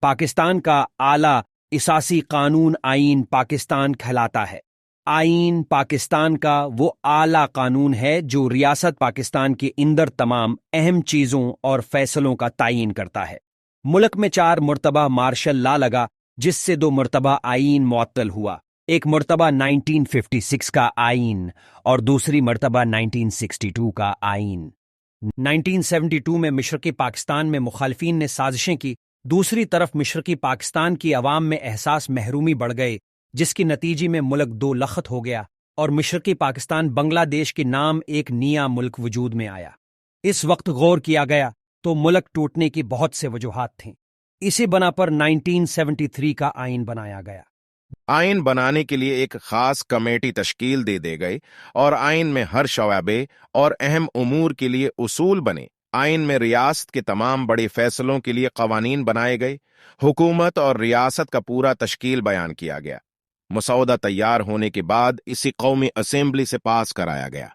पाकिस्तान का आला इसासी कानून आईन पाकिस्तान कहलाता है। आईन पाकिस्तान का वो आला कानून है जो रियासत पाकिस्तान के अंदर तमाम अहम चीज़ों और फैसलों का तायीन करता है। मुल्क में 4 मरतबा मार्शल लॉ लगा, जिससे 2 मरतबा आईन मुअत्तल हुआ। एक मरतबा 1956 का आईन और दूसरी मरतबा 1962 का आईन। 1972 में मशरक़ी पाकिस्तान में मुखालिफिन ने साजिशें की। दूसरी तरफ मशरक़ी पाकिस्तान की अवाम में एहसास महरूमी बढ़ गए, जिसकी नतीजे में मुल्क 2 लख्त हो गया और मशरक़ी पाकिस्तान बांग्लादेश के नाम एक नया मुल्क वजूद में आया। इस वक्त गौर किया गया तो मुल्क टूटने की बहुत से वजूहात थीं। इसी बना पर 1973 का आईन बनाया गया। आइन बनाने के लिए एक खास कमेटी तश्कील दे गई और आइन में हर शवाबे और अहम उमूर के लिए उसूल बने। आइन में रियासत के तमाम बड़े फैसलों के लिए कवानीन बनाए गए। हुकूमत और रियासत का पूरा तश्कील बयान किया गया। मसौदा तैयार होने के बाद इसी कौमी असेंबली से पास कराया गया।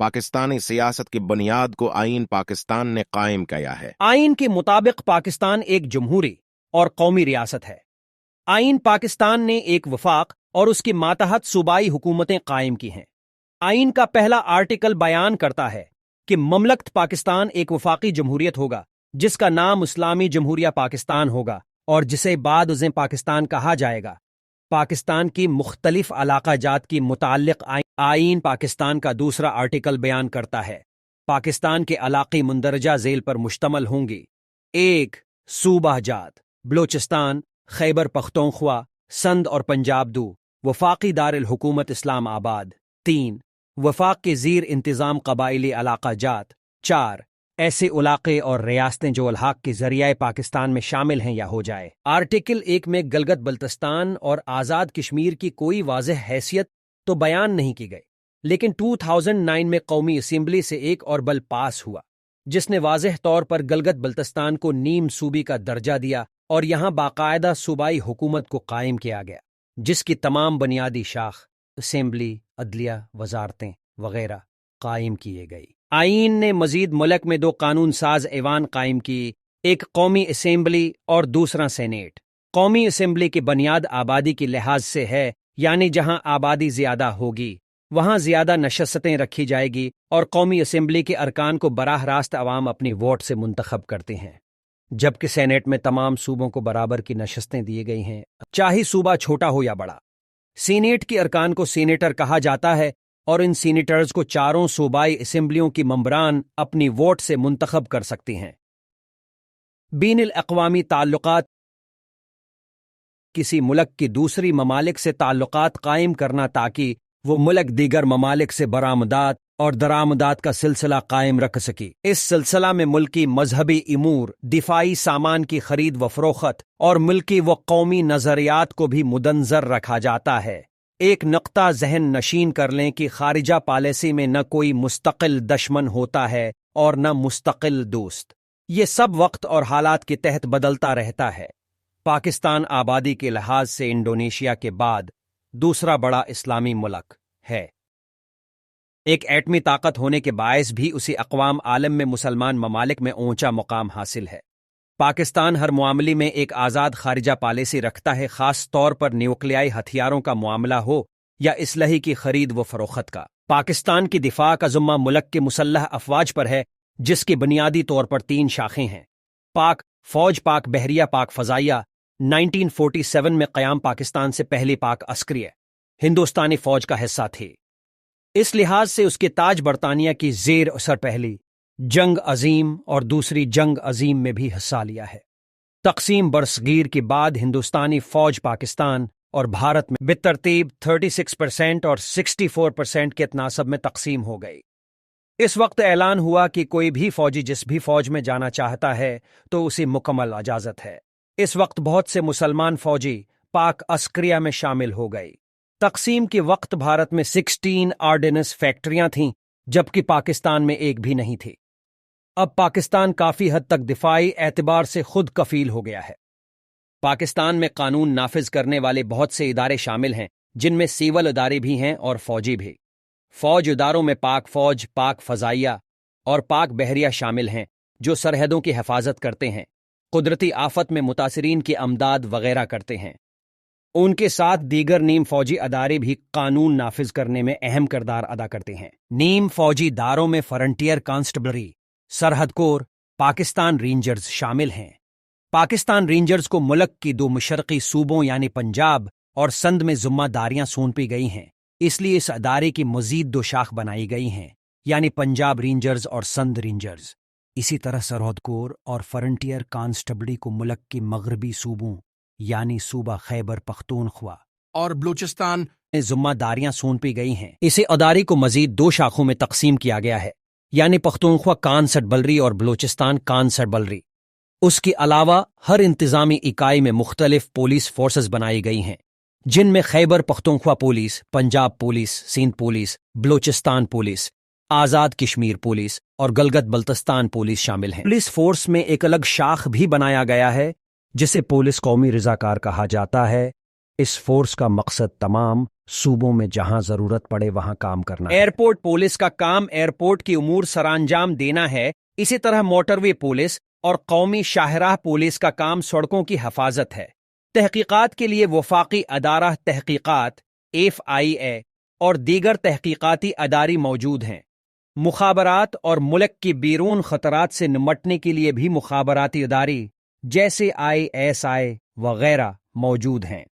पाकिस्तानी सियासत की बुनियाद को आइन पाकिस्तान ने कायम किया है। आइन के मुताबिक पाकिस्तान एक जमहूरी और कौमी रियासत है। आइन पाकिस्तान ने एक वफाक और उसके मातहत सूबाई हुकूमतें कायम की हैं। आइन का पहला आर्टिकल बयान करता है कि ममलकत पाकिस्तान एक वफाकी जमहूरियत होगा, जिसका नाम इस्लामी जमहूरिया पाकिस्तान होगा और जिसे बाद पाकिस्तान कहा जाएगा। पाकिस्तान की मुख्तलिफ इलाका जात की मुताल्लिक आइन पाकिस्तान का दूसरा आर्टिकल बयान करता है पाकिस्तान के इलाक़े मुंदरजा झेल पर मुश्तमल होंगी। 1. सूबा जात बलोचिस्तान, खैबर पख्तूनख्वा, संध और पंजाब 2. वफाकी दारुल हुकूमत इस्लाम आबाद। 3. वफाक के ज़ीर इंतज़ाम कबाइली इलाका जात। 4. ऐसे इलाके और रियासतें जो अल्हाक के ज़रिए पाकिस्तान में शामिल हैं या हो जाए। आर्टिकल 1 में गलगत बल्तिस्तान और आज़ाद कश्मीर की कोई वाज़ेह हैसियत तो बयान नहीं की गई, लेकिन 2009 में कौमी असेंबली से एक और बल पास हुआ जिसने वाज़ेह तौर पर गलगत बल्तिस्तान को नीम सूबी का दर्जा दिया और यहाँ बाकायदा सूबाई हुकूमत को कायम किया गया, जिसकी तमाम बुनियादी शाख असेंबली, अदलिया, वजारतें वगैरह कायम किए गई। आईन ने मजीद मुल्क में 2 कानून साज ऐवान कायम की, एक कौमी असेंबली और दूसरा सेनेट। कौमी असेंबली की बुनियाद आबादी के लिहाज से है, यानी जहां आबादी ज्यादा होगी वहां ज्यादा नशस्तें रखी जाएगी और कौमी असेंबली के अरकान को बराह रास्त अवाम अपनी वोट से मुंतखब करते हैं, जबकि सेनेट में तमाम सूबों को बराबर की नशस्तें दी गई हैं, चाहे सूबा छोटा हो या बड़ा। सीनेट के अरकान को सीनेटर कहा जाता है और इन सीनेटर्स को 4 सूबाई असेंबलियों की मम्बरान अपनी वोट से मुंतखब कर सकती हैं। बीनुल अक़वामी ताल्लुकात किसी मुल्क की दूसरी ममालिक से ताल्लुकात कायम करना ताकि वो मुल्क दीगर ममालिक से बरामदात और दरामदात का सिलसिला कायम रख सके। इस सिलसिला में मुल्की मजहबी इमूर, दिफाई सामान की खरीद व फरोख्त और मुल्की व कौमी नजरियात को भी मुदंजर रखा जाता है। एक नुक्ता जहन नशीन कर लें कि खारिजा पॉलिसी में न कोई मुस्तकिल दुश्मन होता है और न मुस्तकिल दोस्त। ये सब वक्त और हालात के तहत बदलता रहता है। पाकिस्तान आबादी के लिहाज से इंडोनेशिया के बाद दूसरा बड़ा इस्लामी मुल्क है। एक एटमी ताकत होने के बायस भी उसे अक़वाम आलम में मुसलमान ममालिक में ऊंचा मुकाम हासिल है। पाकिस्तान हर मामले में एक आज़ाद खारिजा पॉलिसी रखता है, ख़ास तौर पर न्यूक्लियाई हथियारों का मामला हो या इसलही की खरीद व फरोख्त का। पाकिस्तान की दिफा का ज़िम्मा मुल्क के मुसल्लह अफवाज पर है, जिसकी बुनियादी तौर पर 3 शाखें हैं। पाक फ़ौज, पाक बहरिया, पाक फ़ज़ाइया। 1947 में क़याम पाकिस्तान से पहली पाक अस्करिया हिंदुस्तानी फ़ौज का हिस्सा थे। इस लिहाज से उसके ताज बरतानिया की ज़ेर असर पहली जंग अजीम और दूसरी जंग अजीम में भी हिस्सा लिया है। तक़सीम बरसगीर के बाद हिंदुस्तानी फ़ौज पाकिस्तान और भारत में बितरतीब 36% और 64% के तनासब में तक़सीम हो गई। इस वक्त ऐलान हुआ कि कोई भी फ़ौजी जिस भी फ़ौज में जाना चाहता है तो उसे मुकम्मल इजाज़त है। इस वक्त बहुत से मुसलमान फ़ौजी पाक अस्करिया में शामिल हो गई। तक़सीम के वक्त भारत में 16 आर्डिनेंस फैक्ट्रियां थीं, जबकि पाकिस्तान में एक भी नहीं थी। अब पाकिस्तान काफ़ी हद तक दिफाई एतबार से खुद कफील हो गया है। पाकिस्तान में कानून नाफिज करने वाले बहुत से इदारे शामिल हैं, जिनमें सिविल इदारे भी हैं और फ़ौजी भी। फ़ौज इदारों में पाक फ़ौज, पाक फ़ज़ाइया और पाक बहरिया शामिल हैं, जो सरहदों की हिफाजत करते हैं। قدرتی آفت میں متاثرین کی امداد وغیرہ کرتے ہیں۔ ان کے ساتھ دیگر نیم فوجی ادارے بھی قانون نافذ کرنے میں اہم کردار ادا کرتے ہیں۔ نیم فوجی اداروں میں فرنٹیئر کانسٹیبلری، سرحد کور، پاکستان رینجرز شامل ہیں۔ پاکستان رینجرز کو ملک کی 2 مشرقی صوبوں یعنی پنجاب اور سندھ میں ذمہ داریاں سونپی گئی ہیں، اس لیے اس ادارے کی مزید 2 شاخ بنائی گئی ہیں، یعنی پنجاب رینجرز اور سندھ رینجرز۔ اسی طرح سرحد کور اور فرنٹیئر کانسٹیبلری کو ملک کی مغربی صوبوں یعنی صوبہ خیبر پختونخوا اور بلوچستان میں ذمہ داریاں سونپی گئی ہیں۔ اسے ادارے کو مزید 2 شاخوں میں تقسیم کیا گیا ہے، یعنی پختونخوا کانسٹیبلری اور بلوچستان کانسٹیبلری۔ اس کے علاوہ ہر انتظامی اکائی میں مختلف پولیس فورسز بنائی گئی ہیں، جن میں Khyber Pakhtunkhwa police, Punjab police, Sindh police, Balochistan police, Azad Kashmir police اور گلگت بلتستان پولیس شامل ہیں۔ پولیس فورس میں ایک الگ شاخ بھی بنایا گیا ہے جسے پولیس قومی رضاکار کہا جاتا ہے۔ اس فورس کا مقصد تمام صوبوں میں جہاں ضرورت پڑے وہاں کام کرنا ہے۔ ایئرپورٹ پولیس کا کام ایئرپورٹ کی امور سرانجام دینا ہے، اسی طرح موٹر وے پولیس اور قومی شاہراہ پولیس کا کام سڑکوں کی حفاظت ہے۔ تحقیقات کے لیے وفاقی ادارہ تحقیقات FIA اور دیگر تحقیقاتی ادارے موجود ہیں۔ مخابرات اور ملک کی بیرون خطرات سے نمٹنے کے لیے بھی مخابراتی ادارے جیسے ISI وغیرہ موجود ہیں۔